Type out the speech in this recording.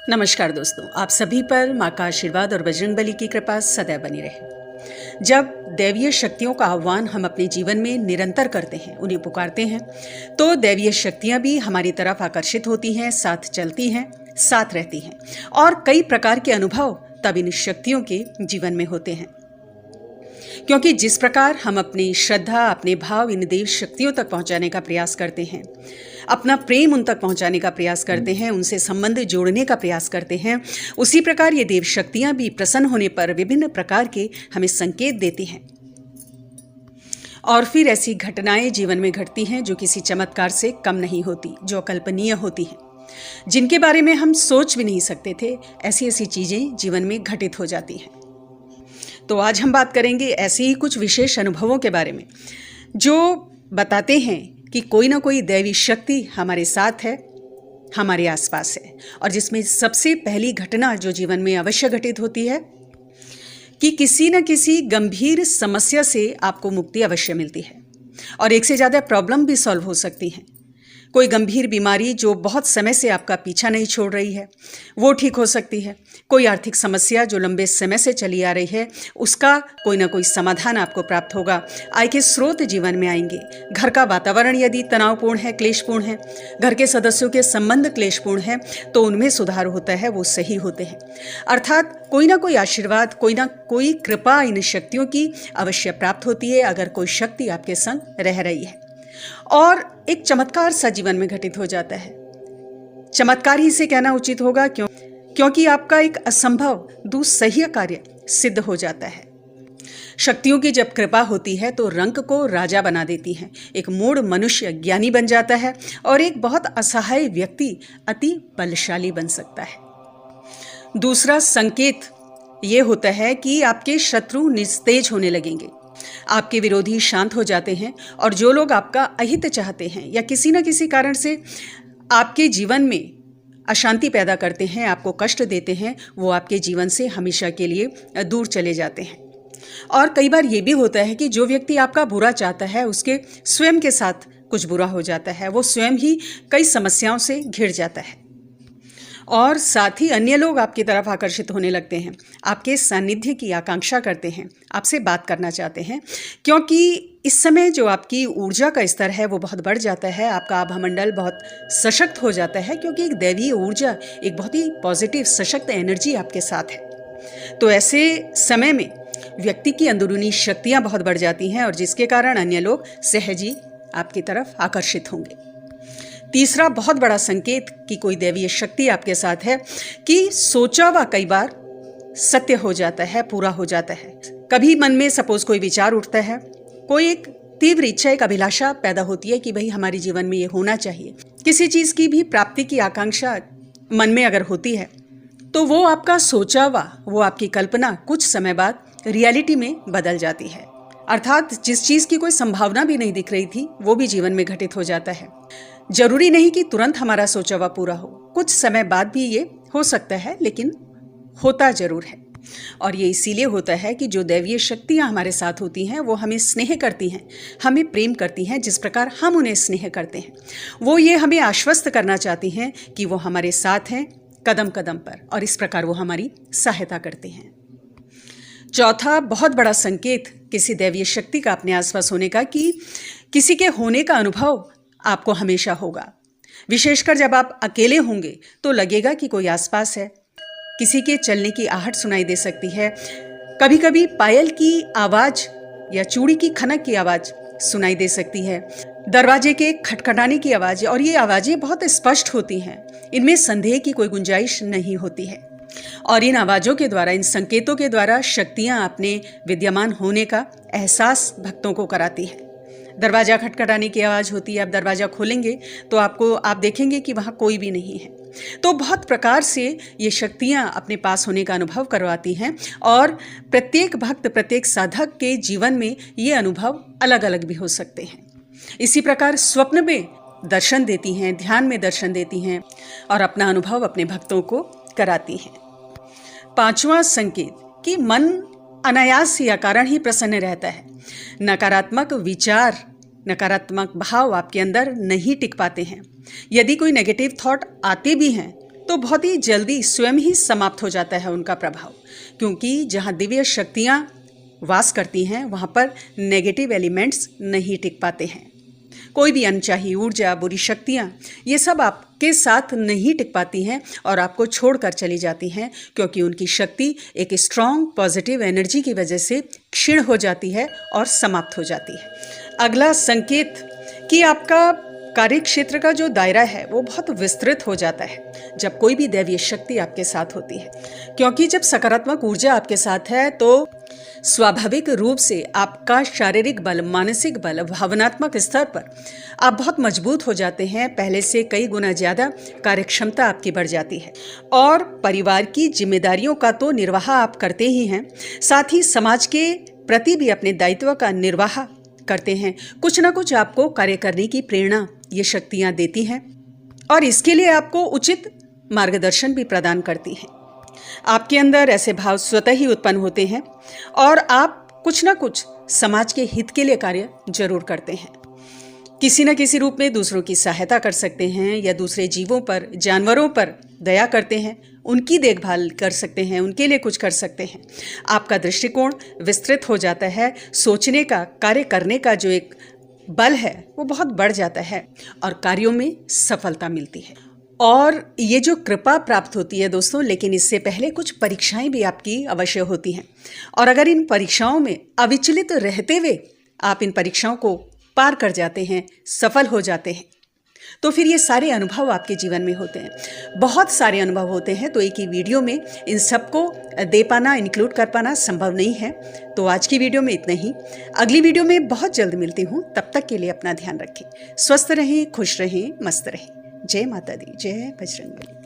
नमस्कार दोस्तों, आप सभी पर माँ का आशीर्वाद और बजरंगबली की कृपा सदैव बनी रहे। जब दैवीय शक्तियों का आह्वान हम अपने जीवन में निरंतर करते हैं, उन्हें पुकारते हैं, तो दैवीय शक्तियाँ भी हमारी तरफ आकर्षित होती हैं, साथ चलती हैं, साथ रहती हैं और कई प्रकार के अनुभव तब इन शक्तियों के जीवन में होते हैं। क्योंकि जिस प्रकार हम अपनी श्रद्धा, अपने भाव इन देव शक्तियों तक पहुंचाने का प्रयास करते हैं, अपना प्रेम उन तक पहुंचाने का प्रयास करते हैं, उनसे संबंध जोड़ने का प्रयास करते हैं, उसी प्रकार ये देव शक्तियां भी प्रसन्न होने पर विभिन्न प्रकार के हमें संकेत देती हैं। और फिर ऐसी घटनाएं जीवन में घटती हैं जो किसी चमत्कार से कम नहीं होती, जो अकल्पनीय होती हैं, जिनके बारे में हम सोच भी नहीं सकते थे। ऐसी ऐसी चीजें जीवन में घटित हो जाती हैं। तो आज हम बात करेंगे ऐसे ही कुछ विशेष अनुभवों के बारे में जो बताते हैं कि कोई ना कोई दैवी शक्ति हमारे साथ है, हमारे आसपास है। और जिसमें सबसे पहली घटना जो जीवन में अवश्य घटित होती है कि किसी न किसी गंभीर समस्या से आपको मुक्ति अवश्य मिलती है और एक से ज़्यादा प्रॉब्लम भी सॉल्व हो सकती हैं। कोई गंभीर बीमारी जो बहुत समय से आपका पीछा नहीं छोड़ रही है, वो ठीक हो सकती है। कोई आर्थिक समस्या जो लंबे समय से चली आ रही है, उसका कोई ना कोई समाधान आपको प्राप्त होगा। आय के स्रोत जीवन में आएंगे। घर का वातावरण यदि तनावपूर्ण है, क्लेशपूर्ण है, घर के सदस्यों के संबंध क्लेशपूर्ण है, तो उनमें सुधार होता है, वो सही होते हैं। अर्थात कोई ना कोई आशीर्वाद, कोई ना कोई कृपा इन शक्तियों की अवश्य प्राप्त होती है अगर कोई शक्ति आपके संग रह रही है। और एक चमत्कार सा जीवन में घटित हो जाता है। चमत्कार ही से कहना उचित होगा क्योंकि आपका एक असंभव दुस्सह्य कार्य सिद्ध हो जाता है। शक्तियों की जब कृपा होती है तो रंक को राजा बना देती है। एक मूढ़ मनुष्य ज्ञानी बन जाता है और एक बहुत असहाय व्यक्ति अति बलशाली बन सकता है। दूसरा संकेत ये होता है कि आपके शत्रु निस्तेज होने लगेंगे, आपके विरोधी शांत हो जाते हैं और जो लोग आपका अहित चाहते हैं या किसी न किसी कारण से आपके जीवन में अशांति पैदा करते हैं, आपको कष्ट देते हैं, वो आपके जीवन से हमेशा के लिए दूर चले जाते हैं। और कई बार ये भी होता है कि जो व्यक्ति आपका बुरा चाहता है उसके स्वयं के साथ कुछ बुरा हो जाता है, वो स्वयं ही कई समस्याओं से घिर जाता है और साथ ही अन्य लोग आपकी तरफ आकर्षित होने लगते हैं, आपके सानिध्य की आकांक्षा करते हैं, आपसे बात करना चाहते हैं, क्योंकि इस समय जो आपकी ऊर्जा का स्तर है वो बहुत बढ़ जाता है, आपका आभामंडल बहुत सशक्त हो जाता है, क्योंकि एक दैवीय ऊर्जा, एक बहुत ही पॉजिटिव सशक्त एनर्जी आपके साथ है। तो ऐसे समय में व्यक्ति की अंदरूनी शक्तियाँ बहुत बढ़ जाती हैं और जिसके कारण अन्य लोग सहज ही आपकी तरफ आकर्षित होंगे। तीसरा बहुत बड़ा संकेत कि कोई दैवीय शक्ति आपके साथ है कि सोचा हुआ कई बार सत्य हो जाता है, पूरा हो जाता है। कभी मन में सपोज कोई विचार उठता है, कोई एक तीव्र इच्छा, एक अभिलाषा पैदा होती है कि भाई हमारे जीवन में ये होना चाहिए। किसी चीज की भी प्राप्ति की आकांक्षा मन में अगर होती है तो वो आपका सोचा हुआ, वो आपकी कल्पना कुछ समय बाद रियलिटी में बदल जाती है। अर्थात जिस चीज की कोई संभावना भी नहीं दिख रही थी वो भी जीवन में घटित हो जाता है। जरूरी नहीं कि तुरंत हमारा सोचा हुआ पूरा हो, कुछ समय बाद भी ये हो सकता है, लेकिन होता जरूर है। और ये इसीलिए होता है कि जो दैवीय शक्तियाँ हमारे साथ होती हैं वो हमें स्नेह करती हैं, हमें प्रेम करती हैं जिस प्रकार हम उन्हें स्नेह करते हैं। वो ये हमें आश्वस्त करना चाहती हैं कि वो हमारे साथ हैं कदम कदम पर, और इस प्रकार वो हमारी सहायता करते हैं। चौथा बहुत बड़ा संकेत किसी दैवीय शक्ति का अपने आसपास होने का कि किसी के होने का अनुभव आपको हमेशा होगा। विशेषकर जब आप अकेले होंगे तो लगेगा कि कोई आसपास है। किसी के चलने की आहट सुनाई दे सकती है, कभी कभी पायल की आवाज या चूड़ी की खनक की आवाज सुनाई दे सकती है, दरवाजे के खटखटाने की आवाज, और ये आवाजें बहुत स्पष्ट होती हैं, इनमें संदेह की कोई गुंजाइश नहीं होती है। और इन आवाजों के द्वारा, इन संकेतों के द्वारा शक्तियां अपने विद्यमान होने का एहसास भक्तों को कराती है। दरवाजा खटखटाने की आवाज होती है, आप दरवाजा खोलेंगे तो आप देखेंगे कि वहाँ कोई भी नहीं है। तो बहुत प्रकार से ये शक्तियाँ अपने पास होने का अनुभव करवाती हैं और प्रत्येक भक्त, प्रत्येक साधक के जीवन में ये अनुभव अलग अलग भी हो सकते हैं। इसी प्रकार स्वप्न में दर्शन देती हैं, ध्यान में दर्शन देती हैं और अपना अनुभव अपने भक्तों को कराती हैं। पांचवा संकेत कि मन अनायास या कारण ही प्रसन्न रहता है। नकारात्मक विचार, नकारात्मक भाव आपके अंदर नहीं टिक पाते हैं। यदि कोई नेगेटिव थॉट आते भी हैं तो तो बहुत ही जल्दी स्वयं ही समाप्त हो जाता है उनका प्रभाव, क्योंकि जहाँ दिव्य शक्तियाँ वास करती हैं वहाँ पर नेगेटिव एलिमेंट्स नहीं टिक पाते हैं। कोई भी अनचाही ऊर्जा, बुरी शक्तियाँ, ये सब आपके साथ नहीं टिक पाती हैं और आपको छोड़कर चली जाती हैं, क्योंकि उनकी शक्ति एक स्ट्रॉन्ग पॉजिटिव एनर्जी की वजह से क्षीण हो जाती है और समाप्त हो जाती है। अगला संकेत कि आपका कार्य क्षेत्र का जो दायरा है वो बहुत विस्तृत हो जाता है जब कोई भी दैवीय शक्ति आपके साथ होती है, क्योंकि जब सकारात्मक ऊर्जा आपके साथ है तो स्वाभाविक रूप से आपका शारीरिक बल, मानसिक बल, भावनात्मक स्तर पर आप बहुत मजबूत हो जाते हैं। पहले से कई गुना ज़्यादा कार्यक्षमता आपकी बढ़ जाती है और परिवार की जिम्मेदारियों का तो निर्वाह आप करते ही हैं, साथ ही समाज के प्रति भी अपने दायित्व का निर्वाह करते हैं। कुछ ना कुछ आपको कार्य करने की प्रेरणा ये शक्तियाँ देती हैं और इसके लिए आपको उचित मार्गदर्शन भी प्रदान करती हैं। आपके अंदर ऐसे भाव स्वतः ही उत्पन्न होते हैं और आप कुछ ना कुछ समाज के हित के लिए कार्य जरूर करते हैं। किसी न किसी रूप में दूसरों की सहायता कर सकते हैं या दूसरे जीवों पर, जानवरों पर दया करते हैं, उनकी देखभाल कर सकते हैं, उनके लिए कुछ कर सकते हैं। आपका दृष्टिकोण विस्तृत हो जाता है, सोचने का, कार्य करने का जो एक बल है वो बहुत बढ़ जाता है और कार्यों में सफलता मिलती है। और ये जो कृपा प्राप्त होती है दोस्तों, लेकिन इससे पहले कुछ परीक्षाएं भी आपकी अवश्य होती हैं और अगर इन परीक्षाओं में अविचलित रहते हुए आप इन परीक्षाओं को पार कर जाते हैं, सफल हो जाते हैं, तो फिर ये सारे अनुभव आपके जीवन में होते हैं। बहुत सारे अनुभव होते हैं, तो एक ही वीडियो में इन सबको दे पाना, इंक्लूड कर पाना संभव नहीं है। तो आज की वीडियो में इतना ही। अगली वीडियो में बहुत जल्द मिलती हूँ। तब तक के लिए अपना ध्यान रखें, स्वस्थ रहें, खुश रहें, मस्त रहें। जय माता दी, जय बजरंगबली।